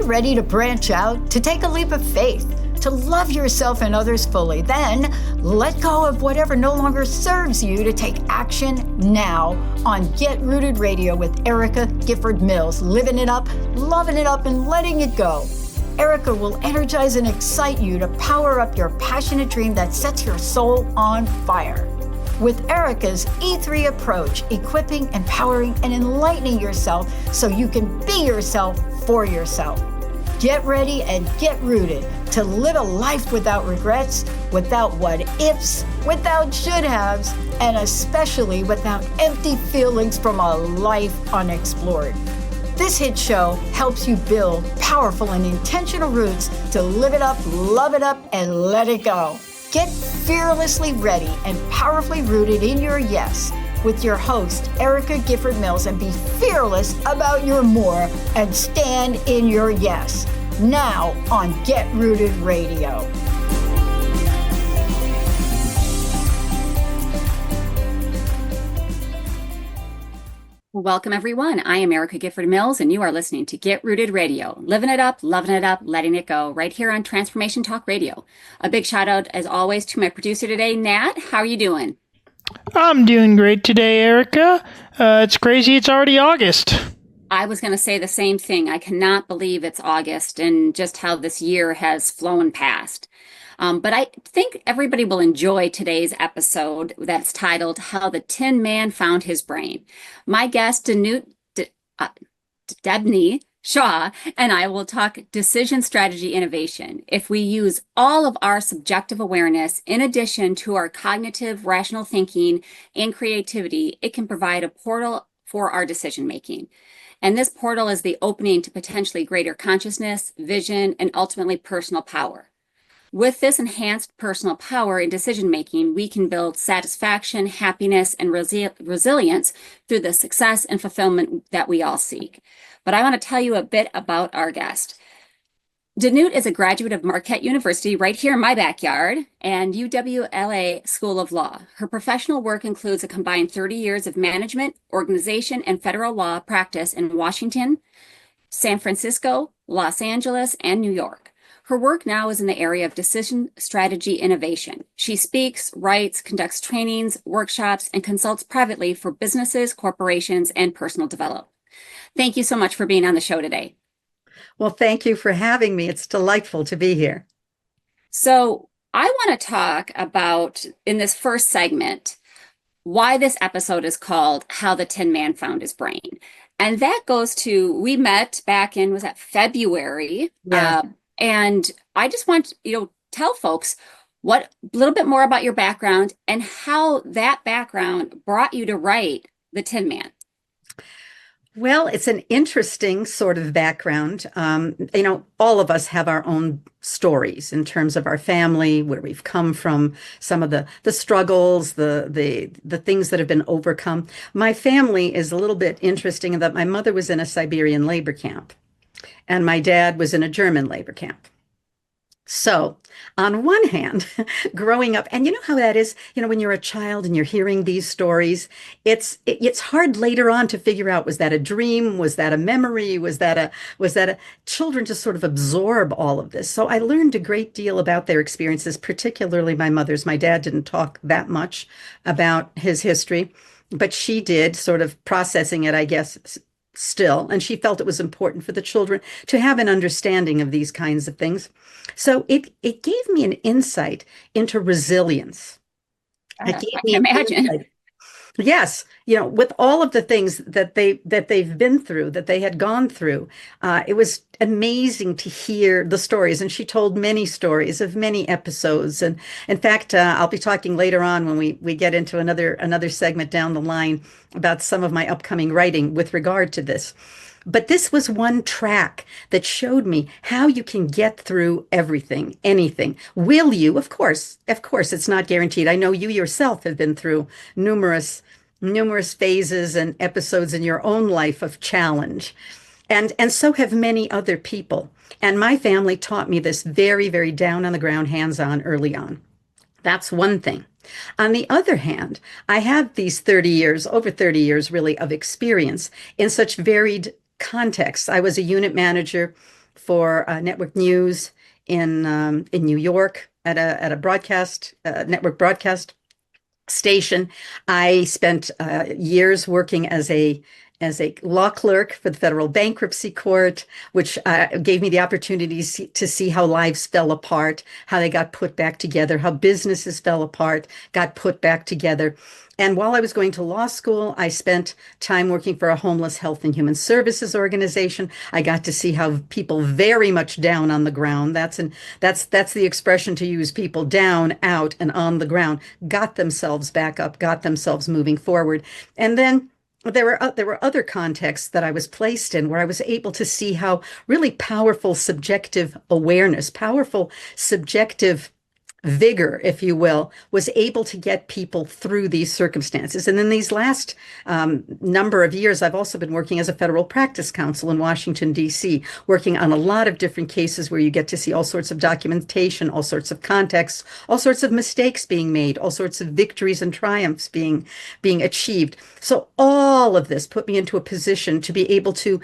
you ready to branch out, to take a leap of faith, to love yourself and others fully? Then let go of whatever no longer serves you to take action now on Get Rooted Radio with Erica Gifford Mills, living it up, loving it up, and letting it go. Erica will energize and excite you to power up your passionate dream that sets your soul on fire. With Erica's E3 approach, equipping, empowering, and enlightening yourself so you can be yourself for yourself. Get ready and get rooted to live a life without regrets, without what ifs, without should haves, and especially without empty feelings from a life unexplored. This hit show helps you build powerful and intentional roots to live it up, love it up, and let it go. Get fearlessly ready and powerfully rooted in your yes with your host, Erica Gifford Mills, and be fearless about your more and stand in your yes. Now on Get Rooted Radio. Welcome, everyone. I am Erica Gifford Mills, and you are listening to Get Rooted Radio, living it up, loving it up, letting it go, right here on Transformation Talk Radio. A big shout out, as always, to my producer today, Nat. How are you doing? I'm doing great today, Erica. It's crazy. It's already August. I was going to say the same thing. I cannot believe it's August and just how this year has flown past. But I think everybody will enjoy today's episode that's titled How the Tin Man Found His Brain. My guest, Danute Debaney Shaw, and I will talk decision strategy innovation. If we use all of our subjective awareness in addition to our cognitive rational thinking and creativity, it can provide a portal for our decision making. And this portal is the opening to potentially greater consciousness, vision, and ultimately personal power. With this enhanced personal power in decision-making, we can build satisfaction, happiness, and resilience through the success and fulfillment that we all seek. But I want to tell you a bit about our guest. Danute is a graduate of Marquette University right here in my backyard and UWLA School of Law. Her professional work includes a combined 30 years of management, organization, and federal law practice in Washington, San Francisco, Los Angeles, and New York. Her work now is in the area of decision strategy innovation. She speaks, writes, conducts trainings, workshops, and consults privately for businesses, corporations, and personal development. Thank you so much for being on the show today. Well, thank you for having me. It's delightful to be here. So I want to talk about, in this first segment, why this episode is called How the Tin Man Found His Brain. And that goes to, we met back in, was that February? Yeah. And I just want to, tell folks a little bit more about your background and how that background brought you to write The Tin Man. Well, it's an interesting sort of background. All of us have our own stories in terms of our family, where we've come from, some of the struggles, the things that have been overcome. My family is a little bit interesting in that my mother was in a Siberian labor camp, and my dad was in a German labor camp. So on one hand, growing up, and you know how that is, when you're a child and you're hearing these stories, it's hard later on to figure out, was that a dream? Was that a memory? Was that a children just sort of absorb all of this? So I learned a great deal about their experiences, particularly my mother's. My dad didn't talk that much about his history, but she did, sort of processing it, I guess, still, and she felt it was important for the children to have an understanding of these kinds of things. So it gave me an insight into resilience. I can imagine. Yes, with all of the things that they've been through, that they had gone through, it was amazing to hear the stories. And she told many stories of many episodes. And in fact, I'll be talking later on when we get into another segment down the line about some of my upcoming writing with regard to this. But this was one track that showed me how you can get through everything, anything. Will you? Of course, it's not guaranteed. I know you yourself have been through numerous phases and episodes in your own life of challenge. And so have many other people. And my family taught me this very, very down on the ground, hands-on early on. That's one thing. On the other hand, I have these over 30 years really of experience in such varied contexts. I was a unit manager for network news in New York at a broadcast network broadcast station. I spent years working as a law clerk for the federal bankruptcy court, which gave me the opportunity to see how lives fell apart, how they got put back together, how businesses fell apart, got put back together. And while I was going to law school, I spent time working for a homeless health and human services organization. I got to see how people very much down on the ground, that's the expression to use, people down, out, and on the ground, got themselves back up, got themselves moving forward. And then there were other contexts that I was placed in where I was able to see how really powerful subjective awareness, powerful subjective vigor, if you will, was able to get people through these circumstances. And in these last number of years, I've also been working as a federal practice counsel in Washington, D.C., working on a lot of different cases where you get to see all sorts of documentation, all sorts of contexts, all sorts of mistakes being made, all sorts of victories and triumphs being achieved. So all of this put me into a position to be able to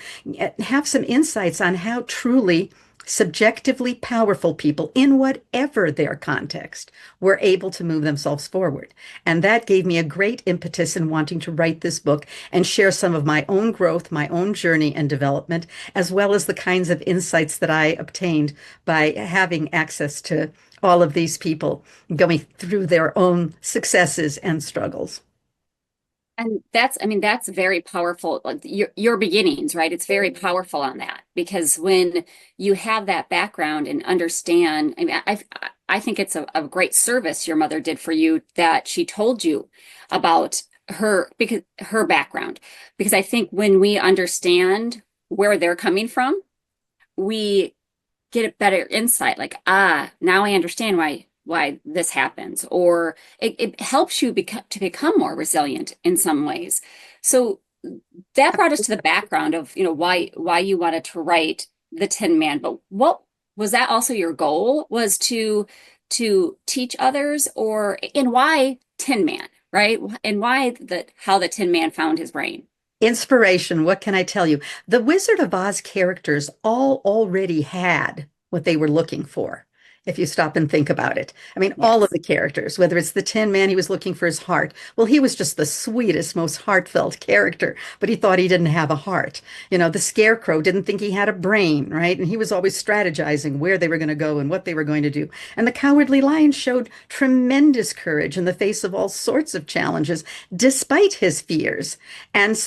have some insights on how truly subjectively powerful people in whatever their context were able to move themselves forward. And that gave me a great impetus in wanting to write this book and share some of my own growth, my own journey and development, as well as the kinds of insights that I obtained by having access to all of these people going through their own successes and struggles. And that's very powerful. Like your beginnings, right? It's very powerful on that, because when you have that background and understand, I think it's a great service your mother did for you, that she told you about her background, because I think when we understand where they're coming from, we get a better insight. Like, now I understand why this happens, or it helps you to become more resilient in some ways. So that brought us to the background of, why you wanted to write The Tin Man. But what was that also your goal, was to teach others, and why Tin Man, right? And why how the Tin Man found his brain? Inspiration, what can I tell you? The Wizard of Oz characters all already had what they were looking for, if you stop and think about it. Yes. All of the characters, whether it's the Tin Man, he was looking for his heart. Well, he was just the sweetest, most heartfelt character, but he thought he didn't have a heart. The Scarecrow didn't think he had a brain, right? And he was always strategizing where they were going to go and what they were going to do. And the Cowardly Lion showed tremendous courage in the face of all sorts of challenges, despite his fears. And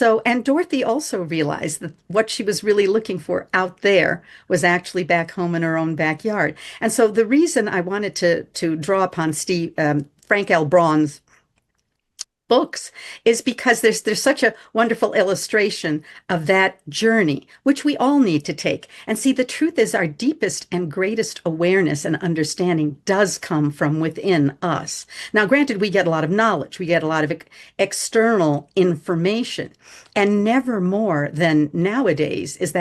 Dorothy also realized that what she was really looking for out there was actually back home in her own backyard. And so the reason I wanted to draw upon Frank L. Braun's books is because there's such a wonderful illustration of that journey, which we all need to take. And see, the truth is, our deepest and greatest awareness and understanding does come from within us. Now, granted, we get a lot of knowledge, we get a lot of external information, and never more than nowadays is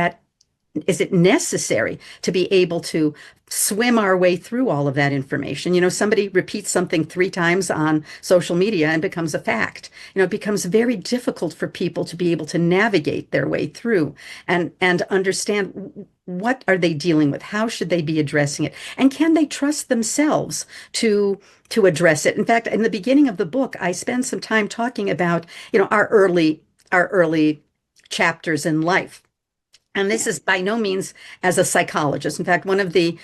it necessary to be able to swim our way through all of that information. Somebody repeats something 3 times on social media and becomes a fact. It becomes very difficult for people to be able to navigate their way through and understand what are they dealing with, how should they be addressing it, and can they trust themselves to address it. In fact, in the beginning of the book, I spend some time talking about our early chapters in life. And this is by no means as a psychologist. In fact, one of the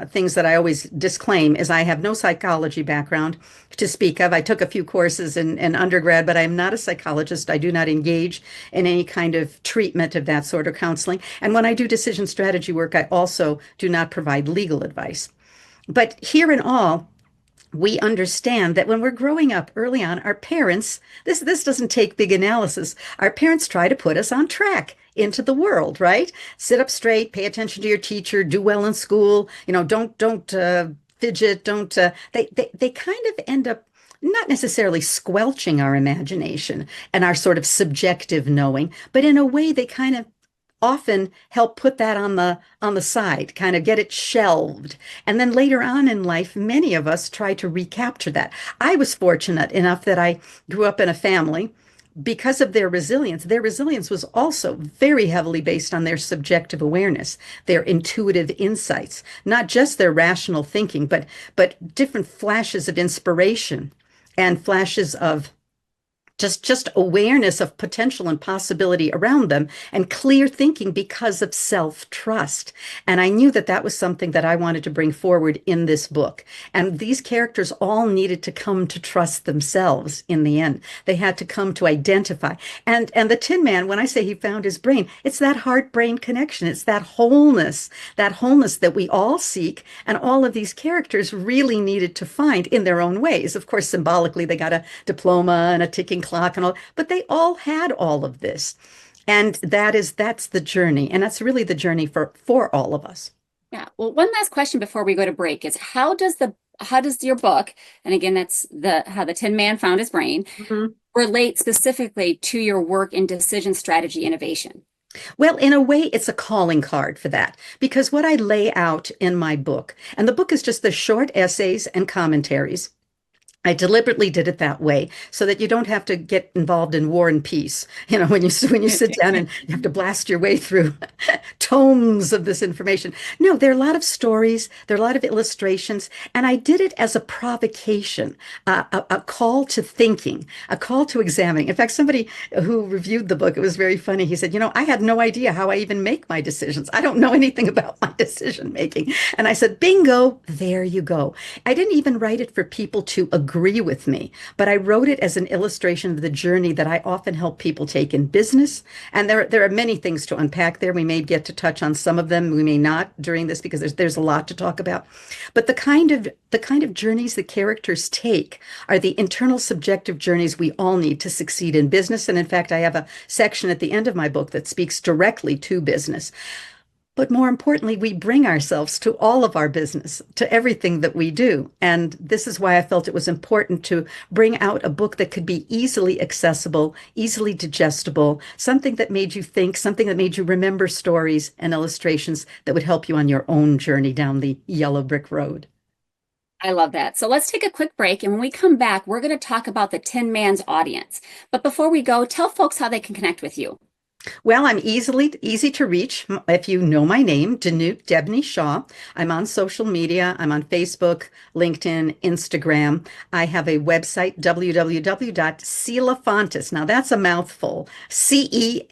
things that I always disclaim is I have no psychology background to speak of. I took a few courses in undergrad, but I'm not a psychologist. I do not engage in any kind of treatment of that sort of counseling. And when I do decision strategy work, I also do not provide legal advice. But here in all, we understand that when we're growing up early on, our parents, this doesn't take big analysis. Our parents try to put us on track into the world, right? Sit up straight, pay attention to your teacher, do well in school, don't fidget, don't, they kind of end up not necessarily squelching our imagination and our sort of subjective knowing, but in a way they kind of often help put that on the side, kind of get it shelved. And then later on in life, many of us try to recapture that. I was fortunate enough that I grew up in a family because of their resilience was also very heavily based on their subjective awareness, their intuitive insights, not just their rational thinking, but different flashes of inspiration and flashes of just awareness of potential and possibility around them, and clear thinking because of self-trust. And I knew that that was something that I wanted to bring forward in this book. And these characters all needed to come to trust themselves in the end. They had to come to identify. And the Tin Man, when I say he found his brain, it's that heart-brain connection. It's that wholeness that we all seek, and all of these characters really needed to find in their own ways. Of course, symbolically, they got a diploma and a ticking clock and all, but they all had all of this. And that's the journey. And that's really the journey for all of us. Yeah. Well, one last question before we go to break is how does your book, and again, that's how the Tin Man found his brain, relate specifically to your work in decision strategy innovation? Well, in a way, it's a calling card for that, because what I lay out in my book, and the book is just the short essays and commentaries. I deliberately did it that way so that you don't have to get involved in War and Peace. You know, when you sit down and you have to blast your way through tomes of this information. No, there are a lot of stories, there are a lot of illustrations, and I did it as a provocation, a call to thinking, a call to examining. In fact, somebody who reviewed the book, it was very funny. He said, "You know, I had no idea how I even make my decisions. I don't know anything about my decision making." And I said, "Bingo, there you go." I didn't even write it for people to agree with me, but I wrote it as an illustration of the journey that I often help people take in business. And there are many things to unpack there. We may get to touch on some of them. We may not during this, because there's a lot to talk about. But the kind of journeys the characters take are the internal subjective journeys we all need to succeed in business. And in fact, I have a section at the end of my book that speaks directly to business. But more importantly, we bring ourselves to all of our business, to everything that we do. And this is why I felt it was important to bring out a book that could be easily accessible, easily digestible, something that made you think, something that made you remember stories and illustrations that would help you on your own journey down the yellow brick road. I love that. So let's take a quick break. And when we come back, we're going to talk about the Tin Man's audience. But before we go, tell folks how they can connect with you. Well, I'm easy to reach. If you know my name, Danute Debaney Shaw. I'm on social media. I'm on Facebook, LinkedIn, Instagram. I have a website, www.celafontus. Now that's a mouthful. CELAPHONTUS,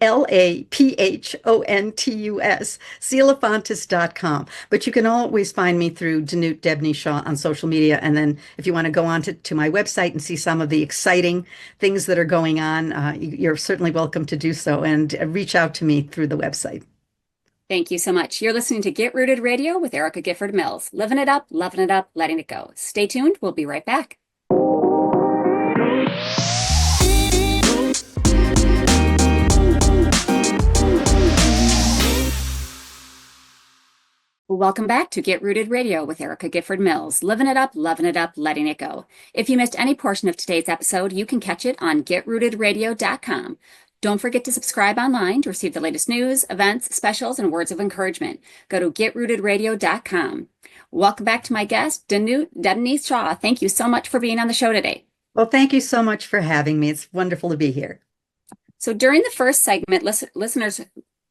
celafontus.com. But you can always find me through Danute Debaney Shaw on social media. And then if you want to go on to my website and see some of the exciting things that are going on, you're certainly welcome to do so. And reach out to me through the website. Thank you so much. You're listening to Get Rooted Radio with Erica Gifford Mills. Living it up, loving it up, letting it go. Stay tuned. We'll be right back. Welcome back to Get Rooted Radio with Erica Gifford Mills. Living it up, loving it up, letting it go. If you missed any portion of today's episode, you can catch it on getrootedradio.com. Don't forget to subscribe online to receive the latest news, events, specials, and words of encouragement. Go to getrootedradio.com. Welcome back to my guest, Danute Debaney Shaw. Thank you so much for being on the show today. Well, thank you so much for having me. It's wonderful to be here. So during the first segment, listeners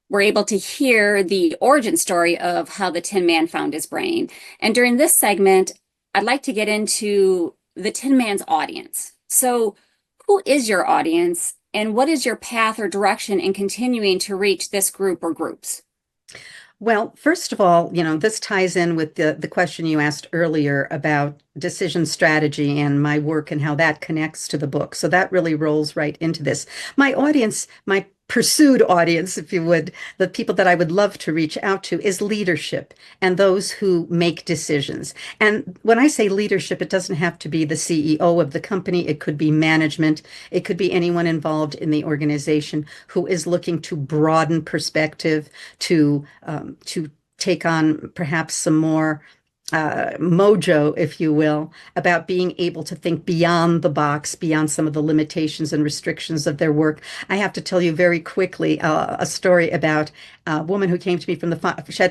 were able to hear the origin story of how the Tin Man found his brain. And during this segment, I'd like to get into the Tin Man's audience. So who is your audience? And what is your path or direction in continuing to reach this group or groups? Well, first of all, this ties in with the question you asked earlier about decision strategy and my work and how that connects to the book. So that really rolls right into this. My audience, my pursued audience, if you would, the people that I would love to reach out to is leadership and those who make decisions. And when I say leadership, it doesn't have to be the CEO of the company. It could be management. It could be anyone involved in the organization who is looking to broaden perspective, to take on perhaps some more mojo, if you will, about being able to think beyond the box, beyond some of the limitations and restrictions of their work. I have to tell you very quickly a story about a woman who came to me from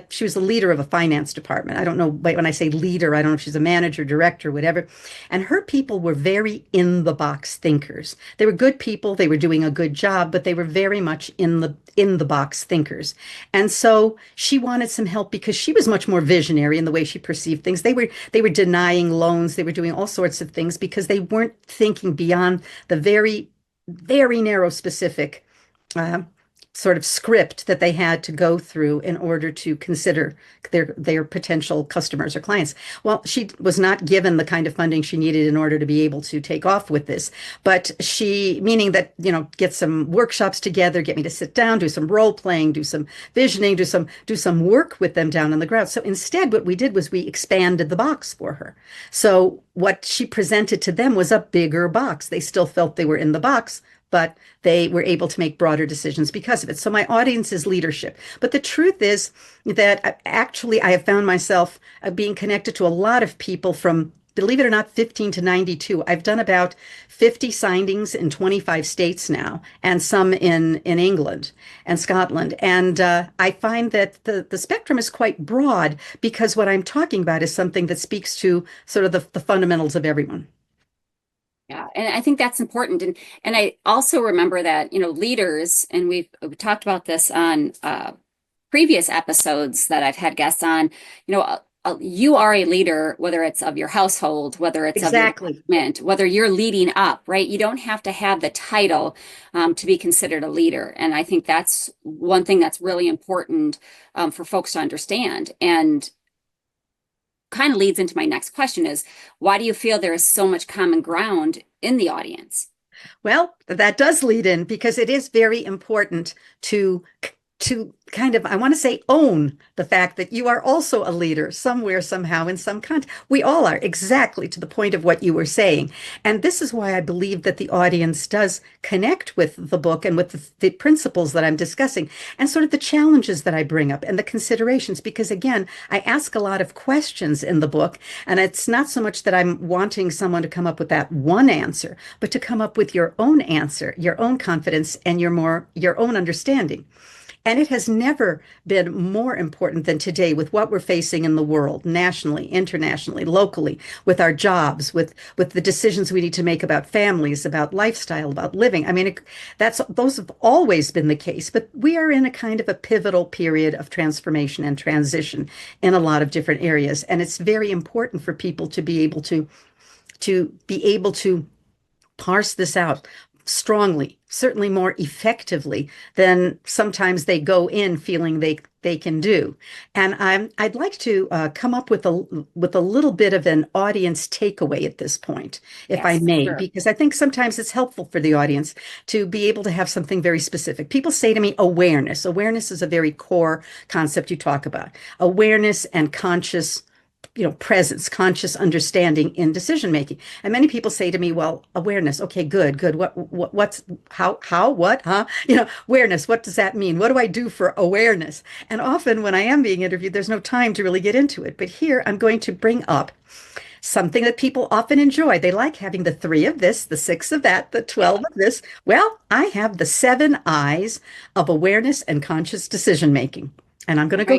she was the leader of a finance department. I don't know, when I say leader, I don't know if she's a manager, director, whatever. And her people were very in the box thinkers. They were good people. They were doing a good job, but they were very much in the box thinkers. And so she wanted some help because she was much more visionary in the way she perceived things. They were denying loans. They were doing all sorts of things because they weren't thinking beyond the very, very narrow, specific sort of script that they had to go through in order to consider their potential customers or clients. Well, she was not given the kind of funding she needed in order to be able to take off with this, but meaning that, get some workshops together, get me to sit down, do some role playing, do some visioning, do some work with them down on the ground. So instead, what we did was we expanded the box for her. So what she presented to them was a bigger box. They still felt they were in the box, but they were able to make broader decisions because of it. So my audience is leadership. But the truth is that actually I have found myself being connected to a lot of people from, believe it or not, 15 to 92. I've done about 50 signings in 25 states now, and some in England and Scotland. And I find that the spectrum is quite broad because what I'm talking about is something that speaks to sort of the fundamentals of everyone. Yeah, and I think that's important. And I also remember that, leaders, and we've talked about this on previous episodes that I've had guests on, you are a leader, whether it's of your household, whether it's Exactly. of your department, whether you're leading up, right? You don't have to have the title to be considered a leader. And I think that's one thing that's really important for folks to understand. And kind of leads into my next question is, why do you feel there is so much common ground in the audience? Well, that does lead in because it is very important to kind of, I want to say, own the fact that you are also a leader somewhere, somehow, in some context. We all are, exactly to the point of what you were saying. And this is why I believe that the audience does connect with the book and with the principles that I'm discussing and sort of the challenges that I bring up and the considerations. Because again, I ask a lot of questions in the book, and it's not so much that I'm wanting someone to come up with that one answer, but to come up with your own answer, your own confidence, and your own understanding. And it has never been more important than today with what we're facing in the world, nationally, internationally, locally, with our jobs, with the decisions we need to make about families, about lifestyle, about living. I mean, those have always been the case, but we are in a kind of a pivotal period of transformation and transition in a lot of different areas. And it's very important for people to be able to parse this out strongly, certainly more effectively than sometimes they go in feeling they can do. And I'd like to come up with a little bit of an audience takeaway at this point, if I may, sure. Because I think sometimes it's helpful for the audience to be able to have something very specific. People say to me, awareness. Awareness is a very core concept you talk about. Awareness and conscious presence, conscious understanding in decision making. And many people say to me, well, awareness. Okay, good. What's what, huh? Awareness. What does that mean? What do I do for awareness? And often when I am being interviewed, there's no time to really get into it. But here I'm going to bring up something that people often enjoy. They like having the 3 of this, the 6 of that, the 12 of this. Well, I have the 7 eyes of awareness and conscious decision making. And I'm going to go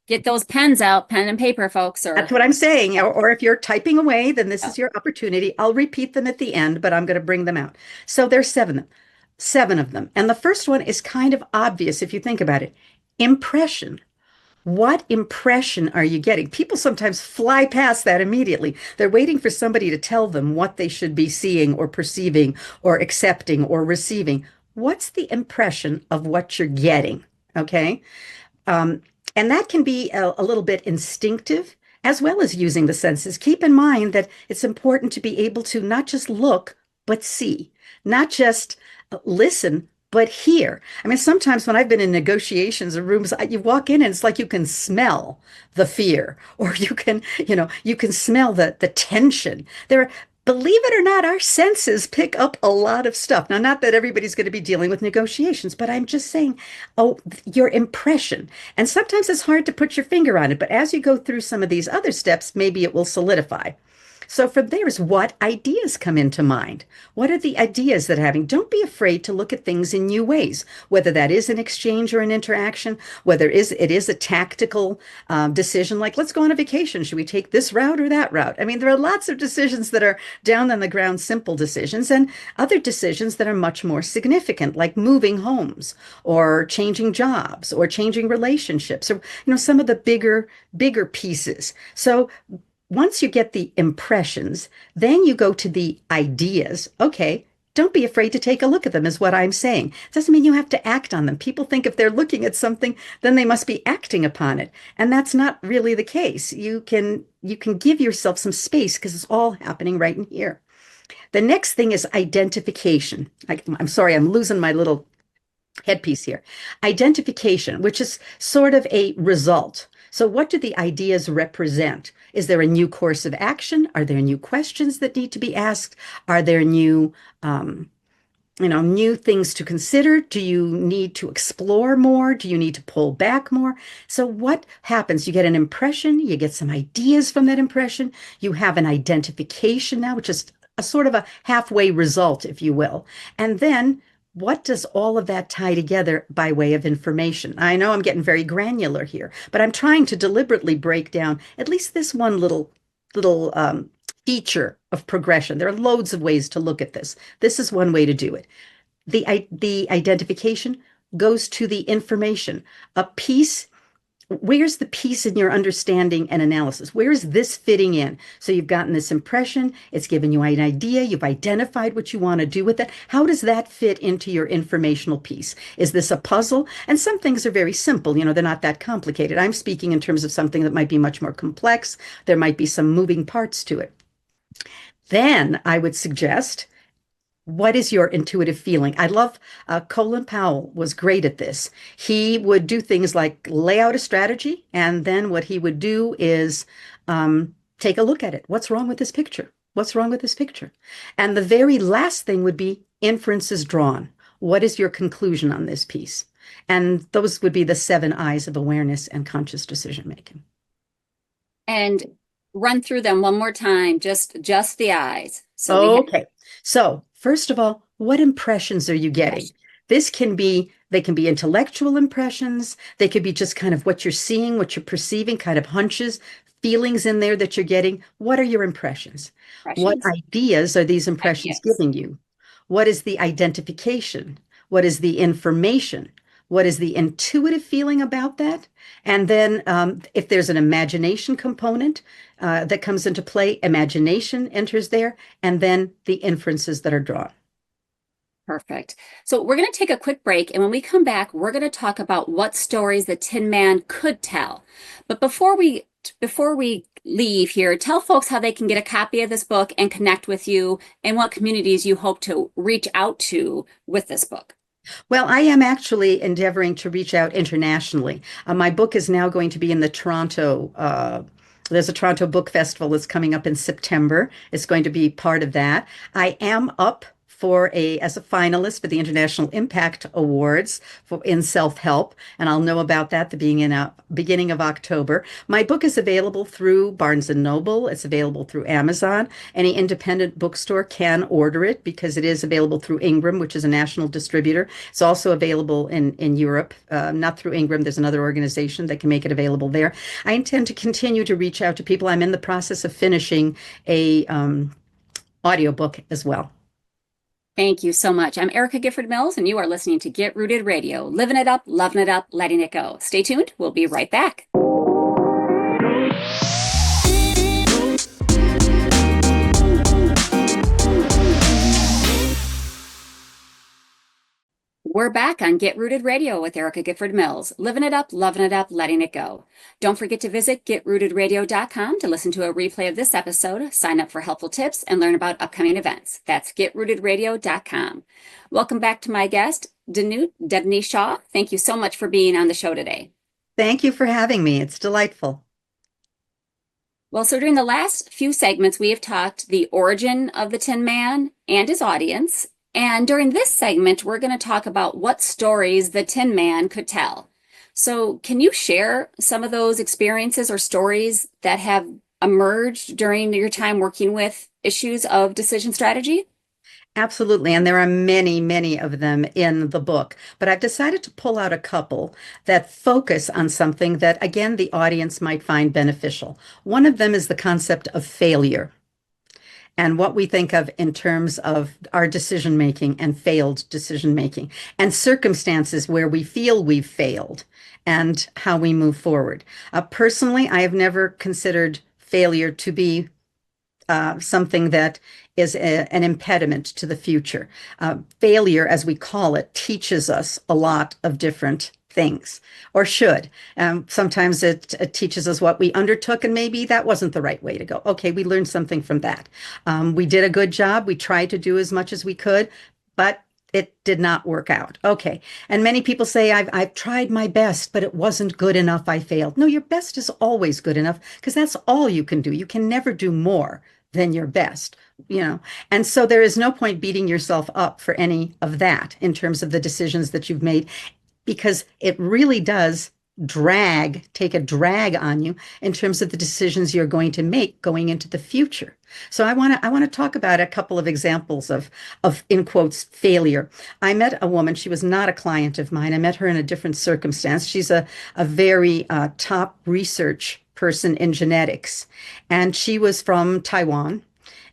get those pens out, pen and paper, folks. That's what I'm saying. Or if you're typing away, then this is your opportunity. I'll repeat them at the end, but I'm going to bring them out. So there's 7 of them. And the first one is kind of obvious if you think about it. Impression. What impression are you getting? People sometimes fly past that immediately. They're waiting for somebody to tell them what they should be seeing or perceiving or accepting or receiving. What's the impression of what you're getting? Okay. And that can be a little bit instinctive as well as using the senses. Keep in mind that it's important to be able to not just look, but see, not just listen, but hear. I mean, sometimes when I've been in negotiations or rooms, you walk in and it's like you can smell the fear, or you can smell the tension. believe it or not, our senses pick up a lot of stuff. Now, not that everybody's going to be dealing with negotiations, but I'm just saying, oh, your impression. And sometimes it's hard to put your finger on it, but as you go through some of these other steps, maybe it will solidify. So from there is what ideas come into mind. What are the ideas that are having? Don't be afraid to look at things in new ways, whether that is an exchange or an interaction, whether it is a tactical decision, like let's go on a vacation. Should we take this route or that route? I mean, there are lots of decisions that are down on the ground, simple decisions, and other decisions that are much more significant, like moving homes or changing jobs or changing relationships, or some of the bigger pieces. So once you get the impressions, then you go to the ideas. Okay, don't be afraid to take a look at them, is what I'm saying. It doesn't mean you have to act on them. People think if they're looking at something, then they must be acting upon it. And that's not really the case. You can give yourself some space because it's all happening right in here. The next thing is identification. I'm sorry, I'm losing my little headpiece here. Identification, which is sort of a result. So what do the ideas represent? Is there a new course of action? Are there new questions that need to be asked? Are there new things to consider? Do you need to explore more? Do you need to pull back more? So what happens? You get an impression, you get some ideas from that impression, you have an identification now, which is a sort of a halfway result, if you will. And then what does all of that tie together by way of information? I know I'm getting very granular here, but I'm trying to deliberately break down at least this one little feature of progression. There are loads of ways to look at this. This is one way to do it. The identification goes to the information. A piece. Where's the piece in your understanding and analysis? Where is this fitting in? So you've gotten this impression, it's given you an idea, you've identified what you want to do with it. How does that fit into your informational piece? Is this a puzzle? And some things are very simple, they're not that complicated. I'm speaking in terms of something that might be much more complex. There might be some moving parts to it. Then I would suggest, what is your intuitive feeling? I love Colin Powell was great at this. He would do things like lay out a strategy, and then what he would do is take a look at it. What's wrong with this picture? What's wrong with this picture? And the very last thing would be inferences drawn. What is your conclusion on this piece? And those would be the 7 I's of awareness and conscious decision making. And run through them one more time, just the I's. Okay. So first of all, what impressions are you getting? They can be intellectual impressions. They could be just kind of what you're seeing, what you're perceiving, kind of hunches, feelings in there that you're getting. What are your impressions? What ideas are these impressions giving you? What is the identification? What is the information? What is the intuitive feeling about that? And then if there's an imagination component that comes into play, imagination enters there, and then the inferences that are drawn. Perfect. So we're going to take a quick break, and when we come back, we're going to talk about what stories the Tin Man could tell. But before we leave here, tell folks how they can get a copy of this book and connect with you, and what communities you hope to reach out to with this book. Well, I am actually endeavoring to reach out internationally. My book is now going to be in the Toronto. There's a Toronto Book Festival that's coming up in September. It's going to be part of that. I am up as a finalist for the International Impact Awards in self-help, and I'll know about that the beginning of October. My book is available through Barnes & Noble. It's available through Amazon. Any independent bookstore can order it because it is available through Ingram, which is a national distributor. It's also available in Europe, not through Ingram. There's another organization that can make it available there. I intend to continue to reach out to people. I'm in the process of finishing a audiobook as well. Thank you so much. I'm Erica Gifford Mills, and you are listening to Get Rooted Radio, living it up, loving it up, letting it go. Stay tuned. We'll be right back. We're back on Get Rooted Radio with Erica Gifford Mills, living it up, loving it up, letting it go. Don't forget to visit getrootedradio.com to listen to a replay of this episode, sign up for helpful tips, and learn about upcoming events. That's getrootedradio.com. Welcome back to my guest, Danute Debaney Shaw. Thank you so much for being on the show today. Thank you for having me. It's delightful. Well, so during the last few segments, we have talked the origin of the Tin Man and his audience. And during this segment, we're going to talk about what stories the Tin Man could tell. So, can you share some of those experiences or stories that have emerged during your time working with issues of decision strategy? Absolutely. And there are many, many of them in the book. But I've decided to pull out a couple that focus on something that, again, the audience might find beneficial. One of them is the concept of failure and what we think of in terms of our decision making and failed decision making and circumstances where we feel we've failed and how we move forward. Personally, I have never considered failure to be something that is an impediment to the future. Failure, as we call it, teaches us a lot of different things, or should. Sometimes it teaches us what we undertook, and maybe that wasn't the right way to go. Okay, we learned something from that. We did a good job. We tried to do as much as we could, but it did not work out. Okay. And many people say, I've tried my best, but it wasn't good enough. I failed. No, your best is always good enough because that's all you can do. You can never do more than your best, you know. And so there is no point beating yourself up for any of that in terms of the decisions that you've made, because it really does take a drag on you in terms of the decisions you're going to make going into the future. So I want to talk about a couple of examples of in quotes failure. I met a woman. She was not a client of mine. I met her in a different circumstance. She's a very top research person in genetics, and she was from Taiwan,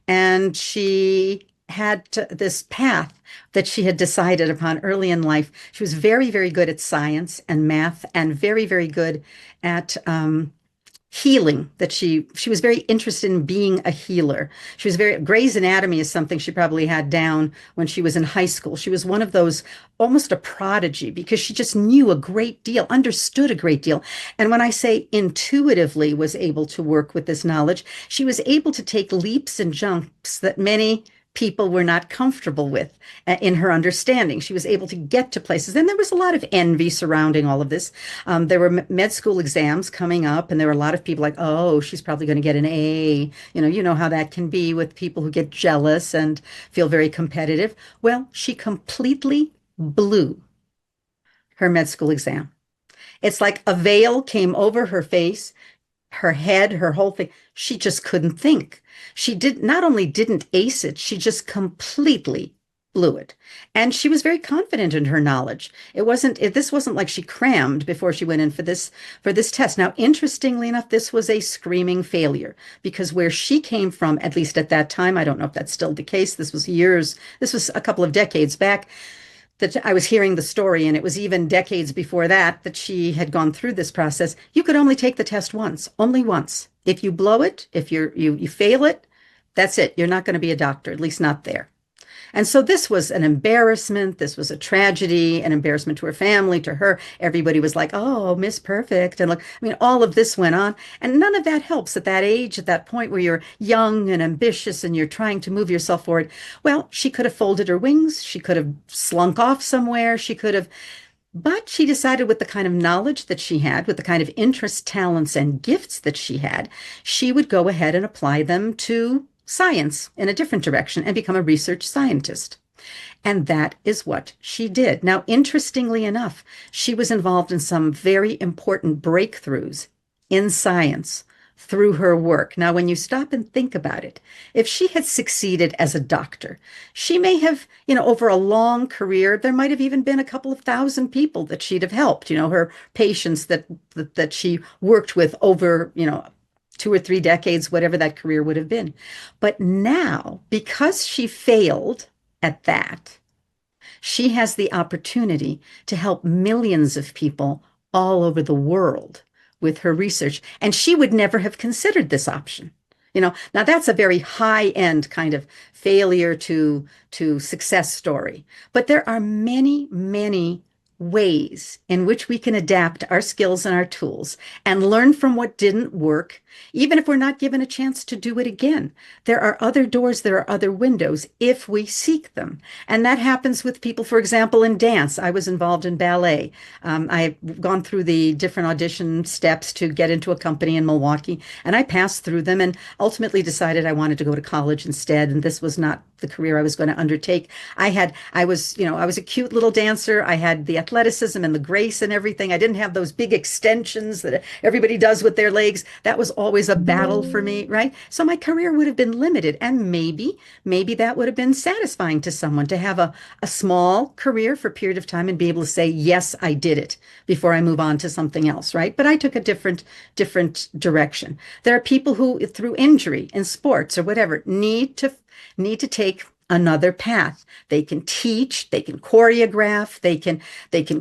and she had this path that she had decided upon early in life. She was very, very good at science and math, and very, very good at healing. That she was very interested in being a healer. She was very Grey's Anatomy is something she probably had down when she was in high school. She was one of those, almost a prodigy, because she just knew a great deal, understood a great deal. And when I say intuitively was able to work with this knowledge, she was able to take leaps and jumps that many people were not comfortable with in her understanding. She was able to get to places. And there was a lot of envy surrounding all of this. There were med school exams coming up, and there were a lot of people like, oh, she's probably going to get an A. You know how that can be with people who get jealous and feel very competitive. Well, she completely blew her med school exam. It's like a veil came over her face, her head, her whole thing. She just couldn't think. She not only didn't ace it, she just completely blew it. And she was very confident in her knowledge. This wasn't like she crammed before she went in for this test. Now, interestingly enough, this was a screaming failure, because where she came from, at least at that time, I don't know if that's still the case. This was a couple of decades back that I was hearing the story, and it was even decades before that she had gone through this process. You could only take the test once, only once. If you blow it, if you fail it, that's it. You're not going to be a doctor, at least not there. And so this was an embarrassment. This was a tragedy, an embarrassment to her family, to her. Everybody was like, oh, Miss Perfect. And look, I mean, all of this went on. And none of that helps at that age, at that point where you're young and ambitious and you're trying to move yourself forward. Well, she could have folded her wings. She could have slunk off somewhere. But she decided, with the kind of knowledge that she had, with the kind of interests, talents, and gifts that she had, she would go ahead and apply them to science in a different direction and become a research scientist. And that is what she did. Now, interestingly enough, she was involved in some very important breakthroughs in science through her work. Now, when you stop and think about it, if she had succeeded as a doctor, she may have, over a long career, there might have even been a couple of thousand people that she'd have helped, her patients that she worked with over, 2 or 3 decades, whatever that career would have been. But now, because she failed at that, she has the opportunity to help millions of people all over the world with her research. And she would never have considered this option. Now that's a very high-end kind of failure to success story. But there are many, many ways in which we can adapt our skills and our tools and learn from what didn't work, even if we're not given a chance to do it again. There are other doors, there are other windows if we seek them. And that happens with people, for example, in dance. I was involved in ballet. I've gone through the different audition steps to get into a company in Milwaukee, and I passed through them and ultimately decided I wanted to go to college instead. And this was not the career I was going to undertake. I was a cute little dancer. I had the athleticism and the grace and everything. I didn't have those big extensions that everybody does with their legs. That was always a battle for me, right? So my career would have been limited, and maybe that would have been satisfying to someone to have a small career for a period of time and be able to say, yes, I did it before I move on to something else, right? But I took a different direction. There are people who, through injury in sports or whatever, need to take another path. They can teach, they can choreograph, they can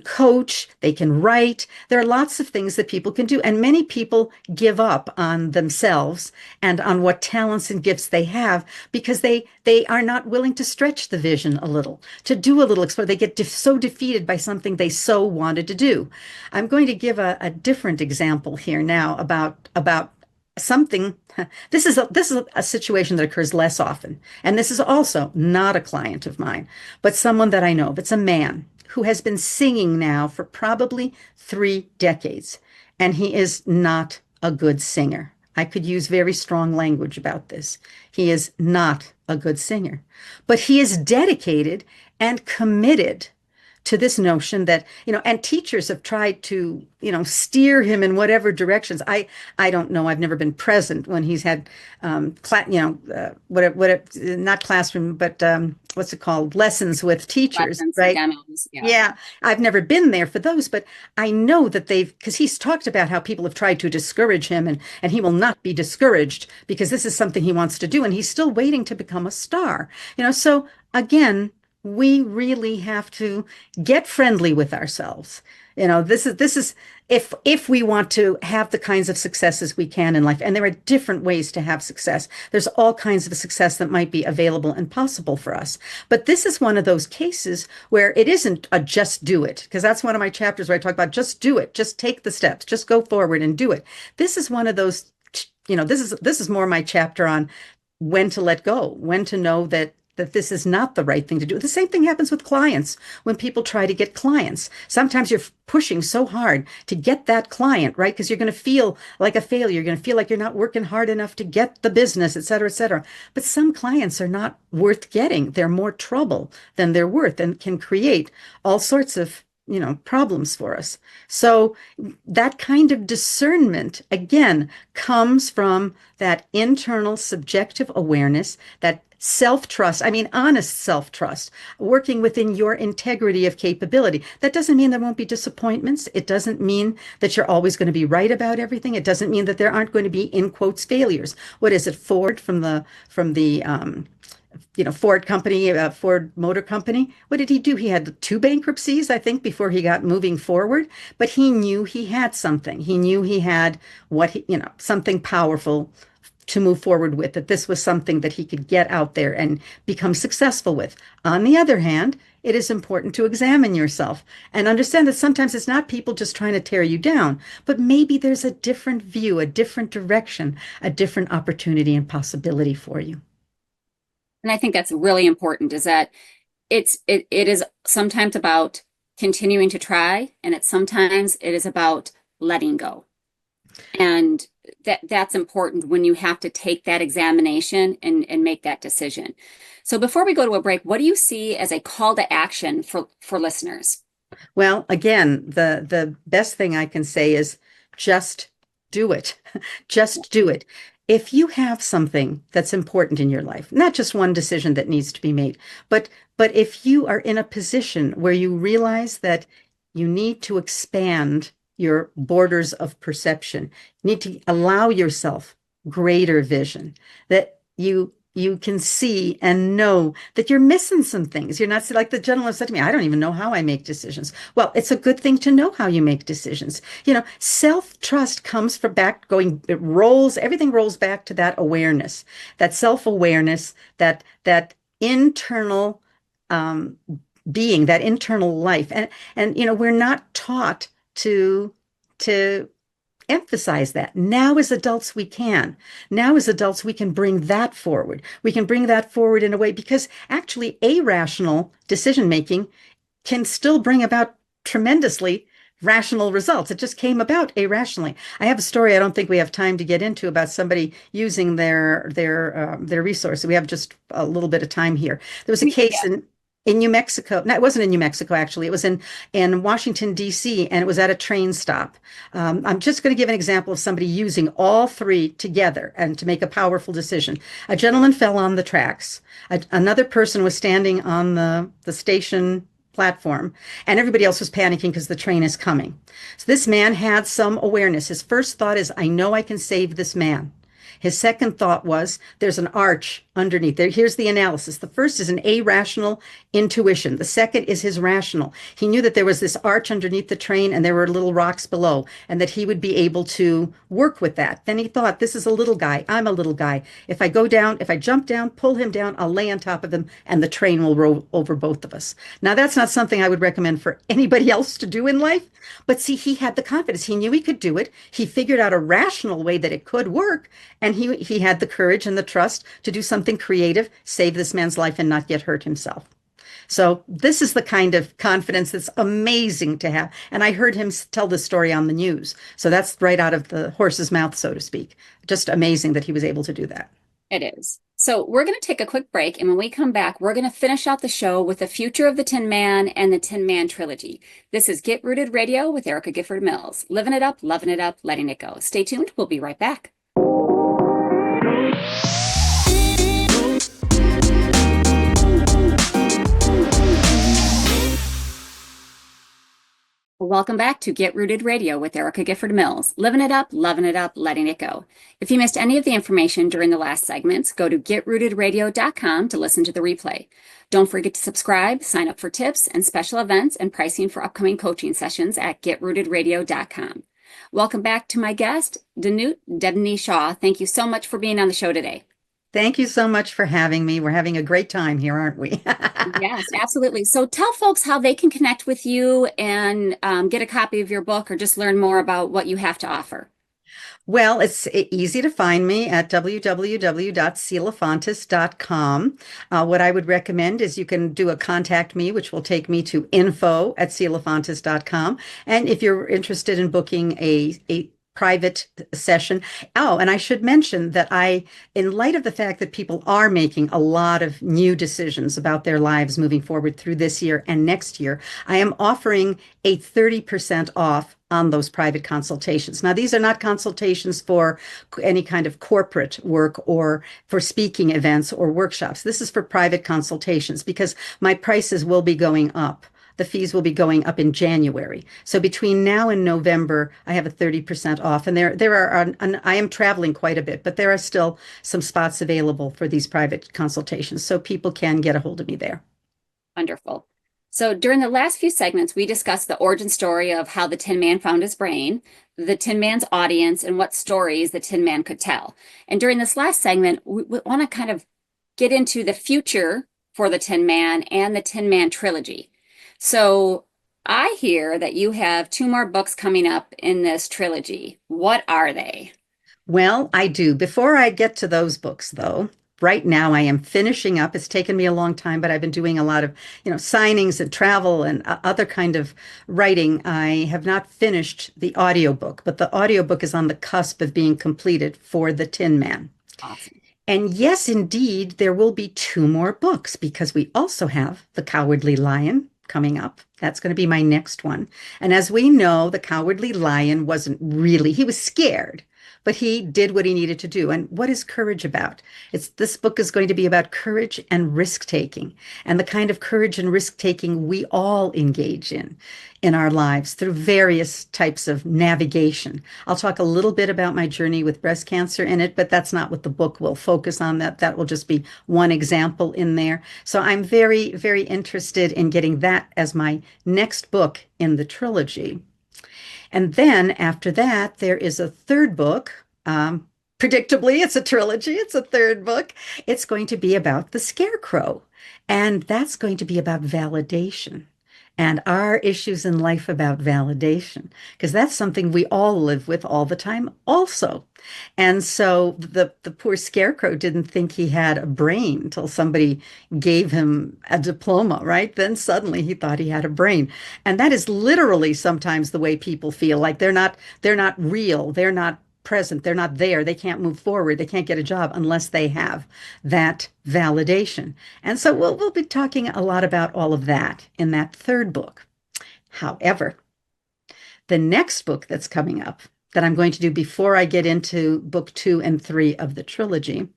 coach, they can write. There are lots of things that people can do. And many people give up on themselves and on what talents and gifts they have because they are not willing to stretch the vision a little, to do a little explore. They get so defeated by something they so wanted to do. I'm going to give a different example here now about something. This is a situation that occurs less often, and this is also not a client of mine, but someone that I know. It's a man who has been singing now for probably 3 decades, and he is not a good singer. I could use very strong language about this. He is not a good singer, but he is dedicated and committed to this notion that, and teachers have tried to, steer him in whatever directions. I don't know. I've never been present when he's had, not classroom, but what's it called? Lessons with teachers, Lessons, right? demos, yeah. Yeah, I've never been there for those, but I know that because he's talked about how people have tried to discourage him, and he will not be discouraged because this is something he wants to do, and he's still waiting to become a star. So again, we really have to get friendly with ourselves. This is if we want to have the kinds of successes we can in life, and there are different ways to have success. There's all kinds of success that might be available and possible for us. But this is one of those cases where it isn't a just do it, because that's one of my chapters where I talk about just do it, just take the steps, just go forward and do it. This is one of those, this is more my chapter on when to let go, when to know that this is not the right thing to do. The same thing happens with clients when people try to get clients. Sometimes you're pushing so hard to get that client, right? Because you're going to feel like a failure. You're going to feel like you're not working hard enough to get the business, et cetera, et cetera. But some clients are not worth getting. They're more trouble than they're worth and can create all sorts of problems for us. So that kind of discernment, again, comes from that internal subjective awareness, that self-trust, honest self-trust, working within your integrity of capability. That doesn't mean there won't be disappointments. It doesn't mean that you're always going to be right about everything. It doesn't mean that there aren't going to be, in quotes, failures. What is it? Ford from the Ford company, Ford Motor Company. What did he do? He had 2 bankruptcies, I think, before he got moving forward. But he knew he had something. He knew he had something powerful to move forward with, that this was something that he could get out there and become successful with. On the other hand, it is important to examine yourself and understand that sometimes it's not people just trying to tear you down, but maybe there's a different view, a different direction, a different opportunity and possibility for you. And I think that's really important, is that it is sometimes about continuing to try, and sometimes it is about letting go. And that's important when you have to take that examination and make that decision. So before we go to a break, what do you see as a call to action for listeners? Well, again, the best thing I can say is just do it. Just do it. If you have something that's important in your life, not just one decision that needs to be made, but if you are in a position where you realize that you need to expand your borders of perception, you need to allow yourself greater vision, that you can see and know that you're missing some things. You're not, like the gentleman said to me, I don't even know how I make decisions. Well, it's a good thing to know how you make decisions. Self-trust comes from everything rolls back to that awareness, that self-awareness, that internal being, that internal life. And we're not taught to emphasize that. Now as adults we can. Now as adults we can bring that forward. We can bring that forward in a way because actually irrational decision making can still bring about tremendously rational results. It just came about irrationally. I have a story I don't think we have time to get into about somebody using their resource. We have just a little bit of time here. There was a case in New Mexico. No, it wasn't in New Mexico, actually. It was in Washington, D.C., and it was at a train stop. I'm just going to give an example of somebody using all three together and to make a powerful decision. A gentleman fell on the tracks. Another person was standing on the station platform, and everybody else was panicking because the train is coming. So this man had some awareness. His first thought is, I know I can save this man. His second thought was, there's an arch underneath there. Here's the analysis. The first is an irrational intuition. The second is his rational. He knew that there was this arch underneath the train and there were little rocks below, and that he would be able to work with that. Then he thought, this is a little guy. I'm a little guy. If I go down, if I jump down, pull him down, I'll lay on top of him and the train will roll over both of us. Now, that's not something I would recommend for anybody else to do in life. But see, he had the confidence. He knew he could do it. He figured out a rational way that it could work. And he had the courage and the trust to do something creative, save this man's life and not get hurt himself. So this is the kind of confidence that's amazing to have. And I heard him tell this story on the news. So that's right out of the horse's mouth, so to speak. Just amazing that he was able to do that. It is. So we're going to take a quick break. And when we come back, we're going to finish out the show with the future of the Tin Man and the Tin Man trilogy. This is Get Rooted Radio with Erica Gifford Mills. Living it up, loving it up, letting it go. Stay tuned. We'll be right back. Welcome back to Get Rooted Radio with Erica Gifford Mills. Living it up, loving it up, letting it go. If you missed any of the information during the last segments, go to getrootedradio.com to listen to the replay. Don't forget to subscribe, sign up for tips and special events and pricing for upcoming coaching sessions at getrootedradio.com. Welcome back to my guest, Danute Debaney Shaw. Thank you so much for being on the show today. Thank you so much for having me. We're having a great time here, aren't we? Yes, absolutely. So tell folks how they can connect with you and get a copy of your book or just learn more about what you have to offer. Well, it's easy to find me at www.cielafontes.com. What I would recommend is you can do a contact me, which will take me to info@cielafontes.com. And if you're interested in booking a private session. Oh, and I should mention that in light of the fact that people are making a lot of new decisions about their lives moving forward through this year and next year, I am offering a 30% off on those private consultations. Now, these are not consultations for any kind of corporate work or for speaking events or workshops. This is for private consultations because my prices will be going up. The fees will be going up in January. So between now and November, I have a 30% off. And I am traveling quite a bit, but there are still some spots available for these private consultations. So people can get a hold of me there. Wonderful. So during the last few segments, we discussed the origin story of how the Tin Man found his brain, the Tin Man's audience, and what stories the Tin Man could tell. And during this last segment, we want to kind of get into the future for the Tin Man and the Tin Man trilogy. So I hear that you have 2 more books coming up in this trilogy. What are they? Well, I do. Before I get to those books, though, right now I am finishing up. It's taken me a long time, but I've been doing a lot of, signings and travel and other kind of writing. I have not finished the audiobook, but the audiobook is on the cusp of being completed for the Tin Man. Awesome. And yes, indeed, there will be 2 more books because we also have The Cowardly Lion coming up. That's going to be my next one. And as we know, the Cowardly Lion he was scared, but he did what he needed to do. And what is courage about? This book is going to be about courage and risk-taking and the kind of courage and risk-taking we all engage in our lives through various types of navigation. I'll talk a little bit about my journey with breast cancer in it, but that's not what the book will focus on. That will just be one example in there. So I'm very, very interested in getting that as my next book in the trilogy. And then after that, there is a third book Predictably, it's a trilogy. It's a third book. It's going to be about the scarecrow, and that's going to be about validation and our issues in life about validation, because that's something we all live with all the time also. And so the poor scarecrow didn't think he had a brain until somebody gave him a diploma, right? Then suddenly he thought he had a brain. And that is literally sometimes the way people feel like they're not real, they're not present, they're not there, they can't move forward, they can't get a job unless they have that validation. And so we'll be talking a lot about all of that in that third book. However, the next book that's coming up that I'm going to do before I get into book 2 and 3 of the trilogy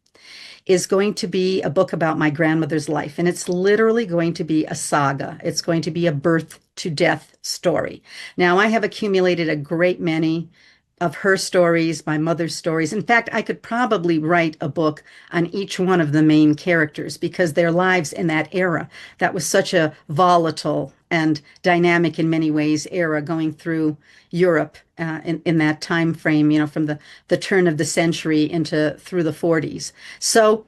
is going to be a book about my grandmother's life. And it's literally going to be a saga. It's going to be a birth to death story. Now, I have accumulated a great many of her stories, my mother's stories. In fact, I could probably write a book on each one of the main characters because their lives in that era, that was such a volatile and dynamic in many ways era going through Europe in that time frame, from the turn of the century into through the 40s. So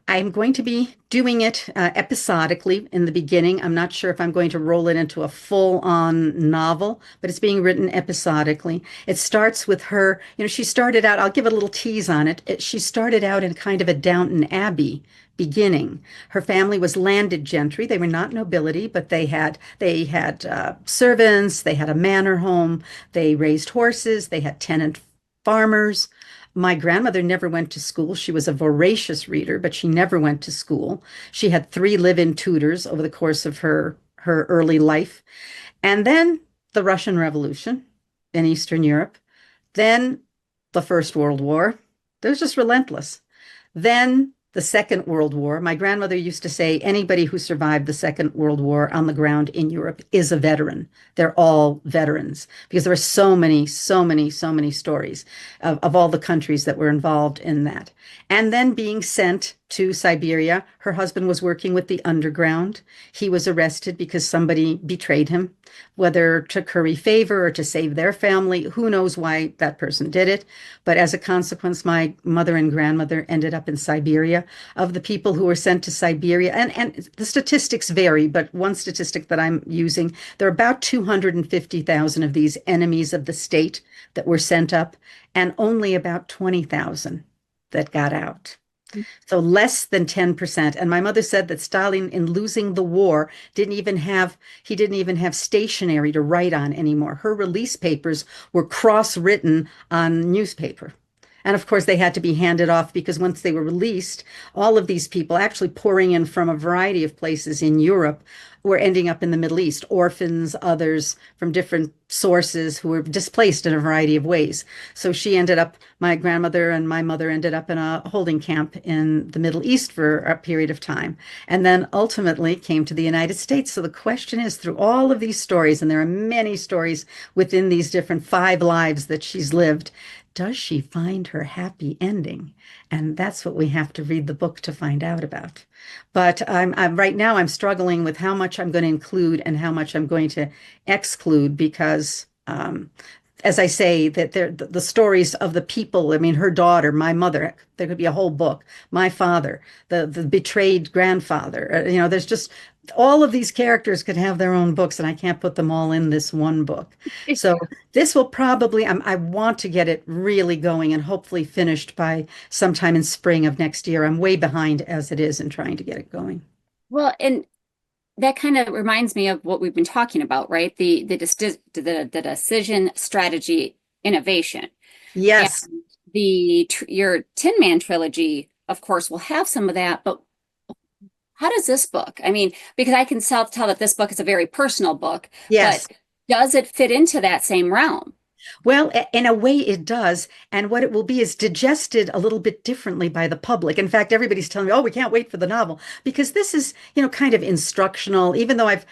I'm going to be doing it episodically in the beginning. I'm not sure if I'm going to roll it into a full-on novel, but it's being written episodically. It starts with her, she started out, I'll give a little tease on it. She started out in kind of a Downton Abbey beginning. Her family was landed gentry. They were not nobility, but they had servants, they had a manor home, they raised horses, they had tenant farmers. My grandmother never went to school. She was a voracious reader, but she never went to school. She had 3 live-in tutors over the course of her early life. And then the Russian Revolution in Eastern Europe. Then the First World War. It was just relentless. Then the Second World War. My grandmother used to say anybody who survived the Second World War on the ground in Europe is a veteran. They're all veterans because there were so many stories of all the countries that were involved in that. And then being sent to Siberia. Her husband was working with the underground. He was arrested because somebody betrayed him, whether to curry favor or to save their family. Who knows why that person did it? But as a consequence, my mother and grandmother ended up in Siberia. Of the people who were sent to Siberia, and the statistics vary, but one statistic that I'm using, there are about 250,000 of these enemies of the state that were sent up, and only about 20,000 that got out. So less than 10%. And my mother said that Stalin, in losing the war, didn't even have stationery to write on anymore. Her release papers were cross-written on newspaper. And of course, they had to be handed off because once they were released, all of these people actually pouring in from a variety of places in Europe were ending up in the Middle East, orphans, others from different sources who were displaced in a variety of ways. So my grandmother and my mother ended up in a holding camp in the Middle East for a period of time, and then ultimately came to the United States. So the question is, through all of these stories, and there are many stories within these different 5 lives that she's lived, does she find her happy ending? And that's what we have to read the book to find out about. But I'm right now I'm struggling with how much I'm going to include and how much I'm going to exclude because as I say, that the stories of the people, I mean, her daughter, my mother, there could be a whole book, my father, the betrayed grandfather, there's just all of these characters could have their own books, and I can't put them all in this one book. So this will probably, I want to get it really going and hopefully finished by sometime in spring of next year. I'm way behind as it is in trying to get it going. Well, and that kind of reminds me of what we've been talking about, right? The decision strategy innovation. Yes. And your Tin Man trilogy, of course, will have some of that, but how does this book? I mean, because I can tell that this book is a very personal book, Yes. but does it fit into that same realm? Well, in a way it does. And what it will be is digested a little bit differently by the public. In fact, everybody's telling me, oh, we can't wait for the novel because this is, kind of instructional, even though I've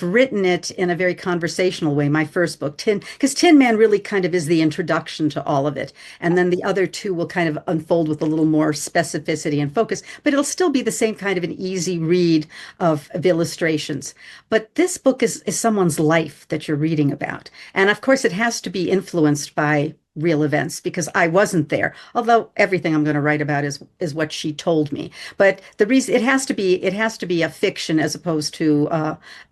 written it in a very conversational way, my first book, because Tin Man really kind of is the introduction to all of it. And then the other 2 will kind of unfold with a little more specificity and focus, but it'll still be the same kind of an easy read of illustrations. But this book is someone's life that you're reading about. And of course, it has to be influenced by real events because I wasn't there. Although everything I'm going to write about is what she told me. But the reason it has to be a fiction as opposed to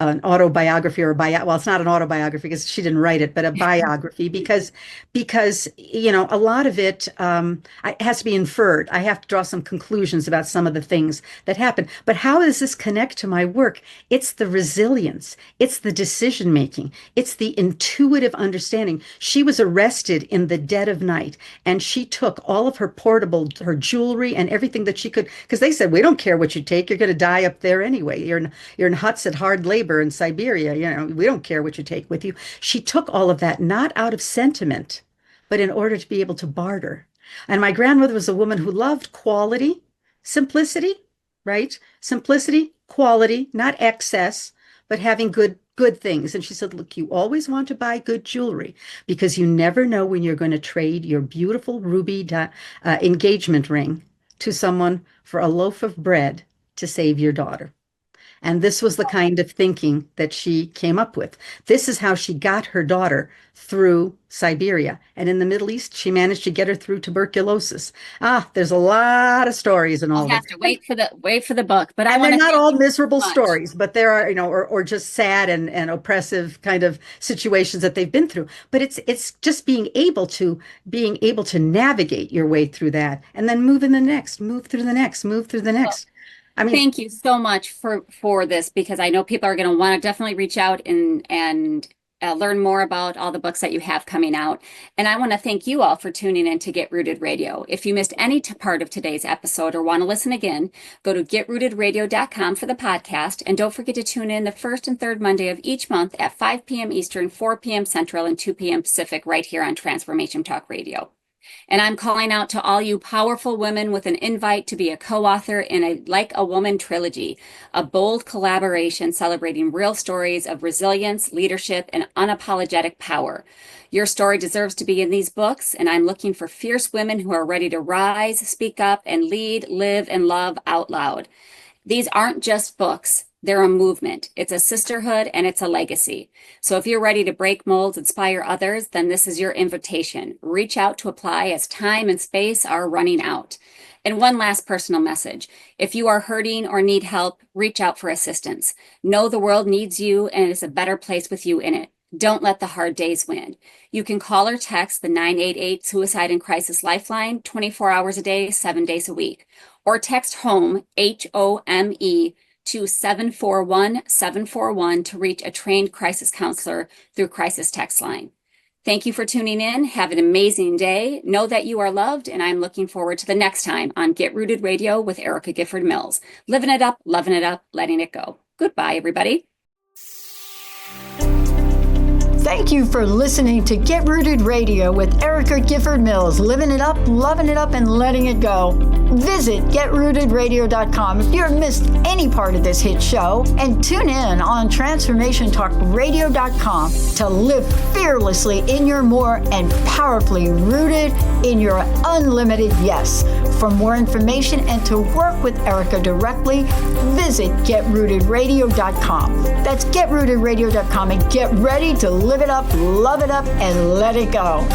an autobiography or well, it's not an autobiography because she didn't write it, but a biography because a lot of it has to be inferred. I have to draw some conclusions about some of the things that happen. But how does this connect to my work? It's the resilience. It's the decision making. It's the intuitive understanding. She was arrested in the dead of night, and she took all of her jewelry and everything that she could, because they said, we don't care what you take. You're going to die up there anyway. You're in huts at hard labor in Siberia. We don't care what you take with you. She took all of that, not out of sentiment, but in order to be able to barter. And my grandmother was a woman who loved quality, simplicity, right? Simplicity, quality, not excess, but having good things. And she said, look, you always want to buy good jewelry because you never know when you're going to trade your beautiful ruby engagement ring to someone for a loaf of bread to save your daughter. And this was the kind of thinking that she came up with. This is how she got her daughter through Siberia. And in the Middle East, she managed to get her through tuberculosis. There's a lot of stories and all that. I'll have to wait for the book. But they're not all miserable stories, but there are, or just sad and oppressive kind of situations that they've been through. But it's just being able to navigate your way through that and then move through the next. I mean, thank you so much for this, because I know people are going to want to definitely reach out and learn more about all the books that you have coming out. And I want to thank you all for tuning in to Get Rooted Radio. If you missed any part of today's episode or want to listen again, go to getrootedradio.com for the podcast. And don't forget to tune in the first and third Monday of each month at 5 p.m. Eastern, 4 p.m. Central, and 2 p.m. Pacific right here on Transformation Talk Radio. And I'm calling out to all you powerful women with an invite to be a co-author in a Like a Woman trilogy, a bold collaboration celebrating real stories of resilience, leadership, and unapologetic power. Your story deserves to be in these books, and I'm looking for fierce women who are ready to rise, speak up, and lead, live, and love out loud. These aren't just books. They're a movement. It's a sisterhood, and it's a legacy. So if you're ready to break molds, inspire others, then this is your invitation. Reach out to apply as time and space are running out. And one last personal message. If you are hurting or need help, reach out for assistance. Know the world needs you, and it is a better place with you in it. Don't let the hard days win. You can call or text the 988 Suicide and Crisis Lifeline 24 hours a day, 7 days a week. Or text HOME, HOME, to 741-741 to reach a trained crisis counselor through Crisis Text Line. Thank you for tuning in. Have an amazing day. Know that you are loved, and I'm looking forward to the next time on Get Rooted Radio with Erica Gifford Mills. Living it up, loving it up, letting it go. Goodbye, everybody. Thank you for listening to Get Rooted Radio with Erica Gifford Mills, living it up, loving it up, and letting it go. Visit getrootedradio.com if you've missed any part of this hit show, and tune in on transformationtalkradio.com to live fearlessly in your more and powerfully rooted in your unlimited yes. For more information and to work with Erica directly, visit getrootedradio.com. That's getrootedradio.com, and get ready to live it up, love it up, and let it go.